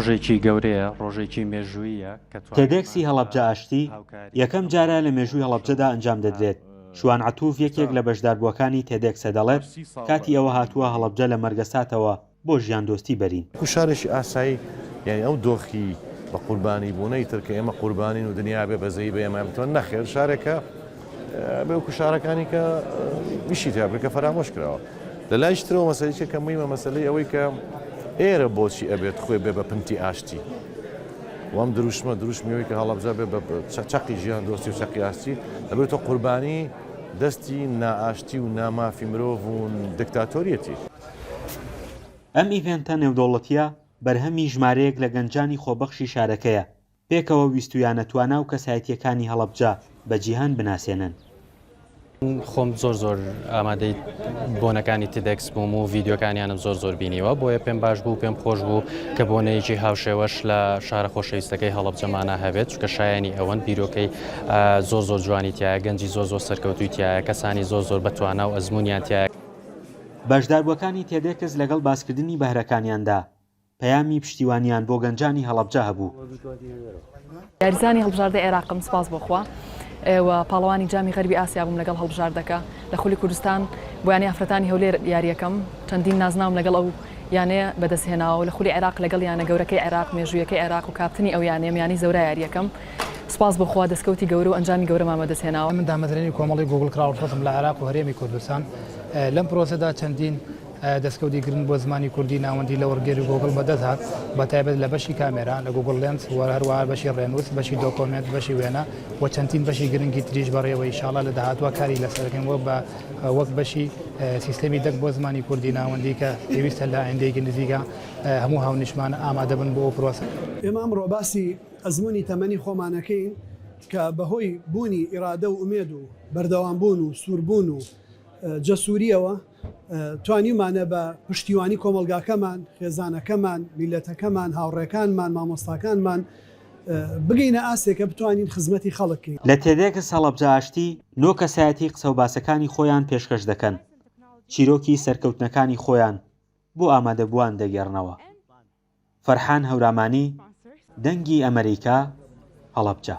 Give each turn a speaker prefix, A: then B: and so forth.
A: ڕۆژێکی گەورەیە، ڕۆژێکی مێژوویە کە
B: تێدێکسی هەڵەبجە ئاشتی یەکەم جارە لە مێژووی هەڵەبجەدا ئەنجام دەدرێت. شوان عەتوف یەکێک لە بەشداربووەکانی تێدێکسە دەڵێت کاتی ئەوە هاتووە هەڵەبجە لە مەرگەساتەوە بۆ ژیان دۆستی بەرین.
C: شارێکی ئاسایی یعنی ئەو دۆخی بە قوربانی بوونەی ترکە ئێمە قوربانین و دنیا بێ بەزەی بە ئێمە بتوان نەخێر شارێکە بێوکو شارەکانی کە میشی تیابرکە فەرامۆش کراوە. لە لای شترەوە مەسەلەیەکە کە مهمە مەسەلەی ئەوەی کە ئێرە بۆچی ئەبێت خۆی بێ بە پنتی ئاشتی وام دروشمیەوەی کە هەڵەبجە بێ بە چەقی ژیان دۆستی و چەقی ئاستی ئەبێتە قوربانی دەستی نائاشتی و نامافی مرۆڤ و دکتاتۆریەتی.
B: ئەم ئیڤێنتە نێودەوڵەتیە بەرهەمی ژمارەیەک لە گەنجانی خۆبەخشی شارەکەیە پێکەوە ویستویانە توانە و کەسایەتیەکانی هەڵەبجە بە جیهان بناسێنن.
A: خۆم زۆر ئامادەی بۆنەکانی تێدێکس بووم و ڤیددیۆکانیانم زۆر بینیوە بۆیە پێم باش بوو پێم خۆش بوو کە بۆنەیەکی هاوشێوەش لە شارە خۆشەویستەکەی هەڵەبجەمانە هەبێت چکە شایانی ئەوەن بیرۆکەی زۆر جوانی تایە گەنجی زۆر سەرکەوتوی تایە کەسانی زۆر بەتوانە و ئەزممویان تایە.
B: بەشداربووەکانی تێدێکس لەگەڵ باسکردنی بەهرەکانیاندا پەیامی پشتیوانیان بۆ گەنجانی هەڵەبجە هەبوو.
D: یاریزانی هەڵبژاردە عێراقم سپاس بۆخوا و پاڵەوانی جامی غەربی ئاسیا بووم لەگەڵ هەڵبژاردەکە لە خولی کوردستان بۆیانی ئافرەتانی هەولێر یاریەکەم چەندین نازناوم لەگەڵ ئەو یانەیە بەدەستهێناوە لە خولی عێراق لەگەڵ یانە گەورەکەی عێراق مێژوویەکەی عێراق و کاپتنی ئەو یانەیەمیانی زەورە یاریەکەم سپاس بۆخوا دەستکەوتی گەورە و ئەنجامی گەورەمان بەدەستهێناوە.
E: من دامەزرێنی کۆمەڵی گوگل کراوەڵفەتم لە عێراق و هەرێمی کوردستان لەم پرۆسەدا چەندین دەستکەوتی گرن بۆ زمانی کوردی ناوەندی لە وەرگێری گوگل بەدەست هات بە تایبەت لە بەشی کامێرا لە گوگل لێنس هەروەها بەشی ڕێنووس بەشی دۆکۆمنت بەشی وێنە و چەندین بەشی گرنگی تریش بەڕێوە ئینشاڵڵا لە داهاتوە کاری لەسەرەکەن وەک بەشی سیستەمی دەک بۆ زمانی کوردی ناوەندی کە پێویستە لە ئایندەیەکی نزیکە هەموو هاونیشمانە ئامادە بن بۆ ئەو پرۆسە.
F: ئێمە ئەمڕۆ باسی ئەزمموی تەمەنی خۆمانەکەین کە بەهۆی بوونی ئیرادە و ئومێد و بەردەوامبوون و سووربوون و جەسووریەوە توانیمانە بە پشتیوانی کۆمەلگاکەمان خێزانەکەمان میلەتەکەمان هاوڕێکانمان مامۆستاکانمان بگەینە ئاسێکە بتوانین خزمەتی خەڵکین.
B: لە تێدێکس هەڵەبجە ئاشتی نۆ کەسایەتی قسە و باسەکانی خۆیان پێشکەش دەکەن چیرۆکی سەرکەوتنەکانی خۆیان بۆ ئامادەبووان دەگەڕنەوە. فەرحان هەورامانی دەنگی ئەمریکا هەڵەبجە.